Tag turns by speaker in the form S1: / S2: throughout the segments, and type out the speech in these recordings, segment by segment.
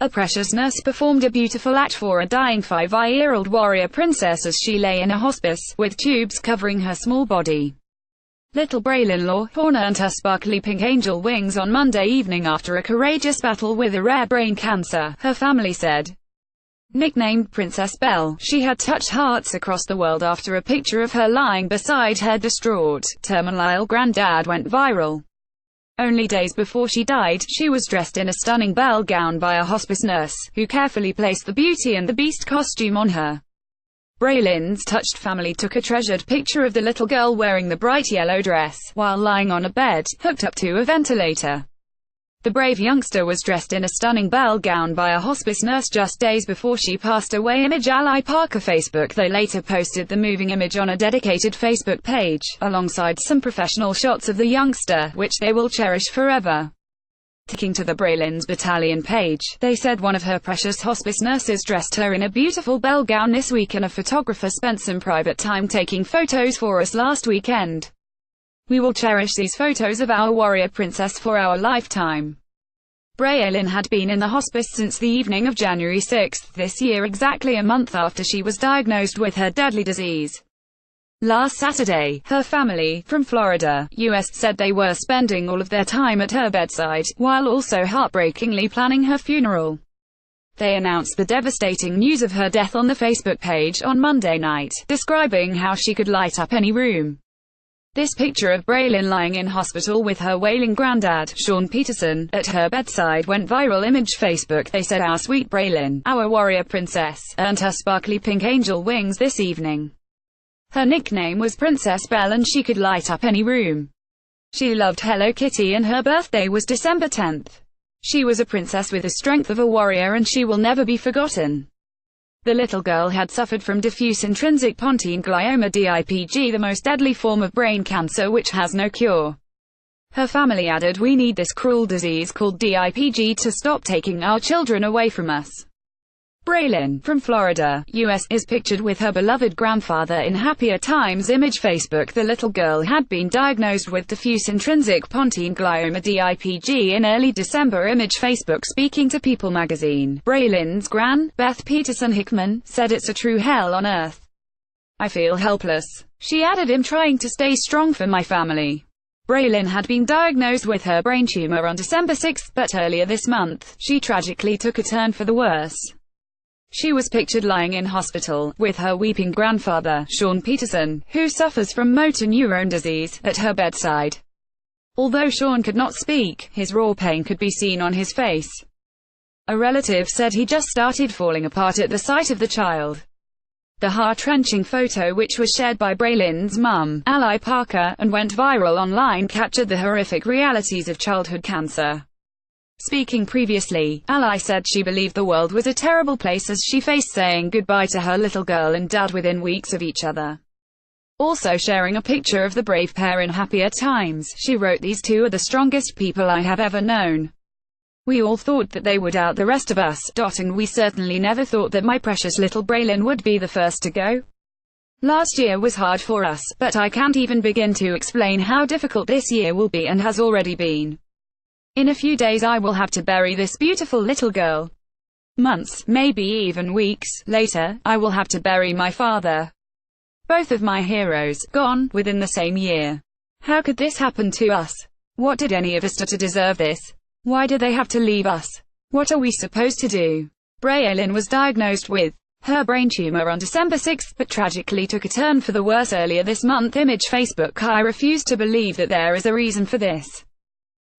S1: A precious nurse performed a beautiful act for a dying 5-year-old warrior princess as she lay in a hospice, with tubes covering her small body. Little Braylin Horner earned her sparkly pink angel wings on Monday evening after a courageous battle with a rare brain cancer, her family said. Nicknamed Princess Belle, she had touched hearts across the world after a picture of her lying beside her distraught, terminal granddad went viral. Only days before she died, she was dressed in a stunning belle gown by a hospice nurse, who carefully placed the Beauty and the Beast costume on her. Braylin's touched family took a treasured picture of the little girl wearing the bright yellow dress, while lying on a bed, hooked up to a ventilator. The brave youngster was dressed in a stunning belle gown by a hospice nurse just days before she passed away. Image Ally Parker Facebook. They later posted the moving image on a dedicated Facebook page, alongside some professional shots of the youngster, which they will cherish forever. Taking to the Braylin's Battalion page, they said one of her precious hospice nurses dressed her in a beautiful belle gown this week, and a photographer spent some private time taking photos for us last weekend. We will cherish these photos of our warrior princess for our lifetime. Braylin had been in the hospice since the evening of January 6 this year, exactly a month after she was diagnosed with her deadly disease. Last Saturday, her family, from Florida, US, said they were spending all of their time at her bedside, while also heartbreakingly planning her funeral. They announced the devastating news of her death on the Facebook page on Monday night, describing how she could light up any room. This picture of Braylin lying in hospital with her wailing granddad, Sean Peterson, at her bedside went viral. Image Facebook. They said our sweet Braylin, our warrior princess, earned her sparkly pink angel wings this evening. Her nickname was Princess Belle and she could light up any room. She loved Hello Kitty and her birthday was December 10th. She was a princess with the strength of a warrior and she will never be forgotten. The little girl had suffered from diffuse intrinsic pontine glioma (DIPG), the most deadly form of brain cancer which has no cure. Her family added, "We need this cruel disease called DIPG to stop taking our children away from us." Braylin, from Florida, US, is pictured with her beloved grandfather in happier times. Image Facebook. The little girl had been diagnosed with diffuse intrinsic pontine glioma (DIPG) in early December. Image Facebook. Speaking to People magazine, Braylin's gran, Beth Peterson Hickman, said it's a true hell on earth. I feel helpless. She added, I'm trying to stay strong for my family. Braylin had been diagnosed with her brain tumor on December 6, but earlier this month, she tragically took a turn for the worse. She was pictured lying in hospital, with her weeping grandfather, Sean Peterson, who suffers from motor neurone disease, at her bedside. Although Sean could not speak, his raw pain could be seen on his face. A relative said he just started falling apart at the sight of the child. The heart-wrenching photo, which was shared by Braylin's mum, Ally Parker, and went viral online, captured the horrific realities of childhood cancer. Speaking previously, Ally said she believed the world was a terrible place as she faced saying goodbye to her little girl and dad within weeks of each other. Also sharing a picture of the brave pair in happier times, she wrote, "These two are the strongest people I have ever known. We all thought that they would out the rest of us, and we certainly never thought that my precious little Braylin would be the first to go. Last year was hard for us, but I can't even begin to explain how difficult this year will be and has already been. In a few days I will have to bury this beautiful little girl. Months, maybe even weeks, later, I will have to bury my father. Both of my heroes, gone, within the same year. How could this happen to us? What did any of us do to deserve this? Why did they have to leave us? What are we supposed to do?" Braylin was diagnosed with her brain tumor on December 6, but tragically took a turn for the worse earlier this month. Image Facebook. I refuse to believe that there is a reason for this.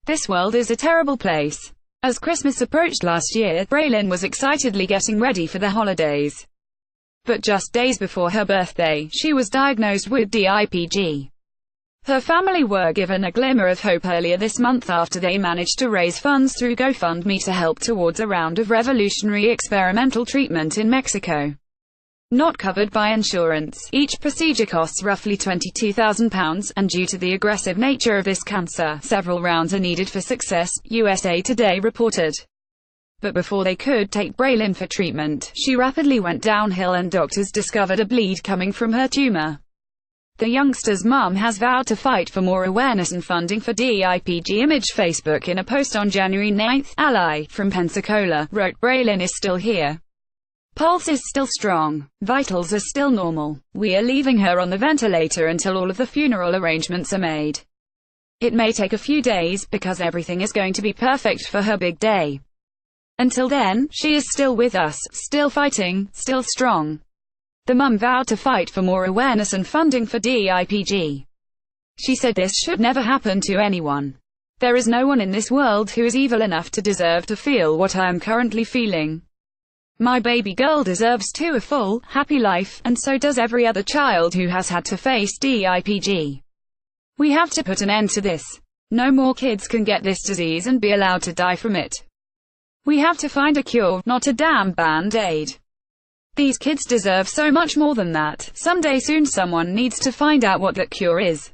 S1: This world is a terrible place. As Christmas approached last year, Braylin was excitedly getting ready for the holidays. But just days before her birthday, she was diagnosed with DIPG. Her family were given a glimmer of hope earlier this month after they managed to raise funds through GoFundMe to help towards a round of revolutionary experimental treatment in Mexico. Not covered by insurance, each procedure costs roughly £22,000, and due to the aggressive nature of this cancer, several rounds are needed for success, USA Today reported. But before they could take Braylin for treatment, she rapidly went downhill and doctors discovered a bleed coming from her tumor. The youngster's mum has vowed to fight for more awareness and funding for DIPG. Image Facebook. In a post on January 9, Ally, from Pensacola, wrote, Braylon is still here. Pulse is still strong. Vitals are still normal. We are leaving her on the ventilator until all of the funeral arrangements are made. It may take a few days, because everything is going to be perfect for her big day. Until then, she is still with us, still fighting, still strong. The mum vowed to fight for more awareness and funding for DIPG. She said this should never happen to anyone. There is no one in this world who is evil enough to deserve to feel what I am currently feeling. My baby girl deserves a full, happy life, and so does every other child who has had to face DIPG. We have to put an end to this. No more kids can get this disease and be allowed to die from it. We have to find a cure, not a damn band-aid. These kids deserve so much more than that. Someday soon someone needs to find out what that cure is.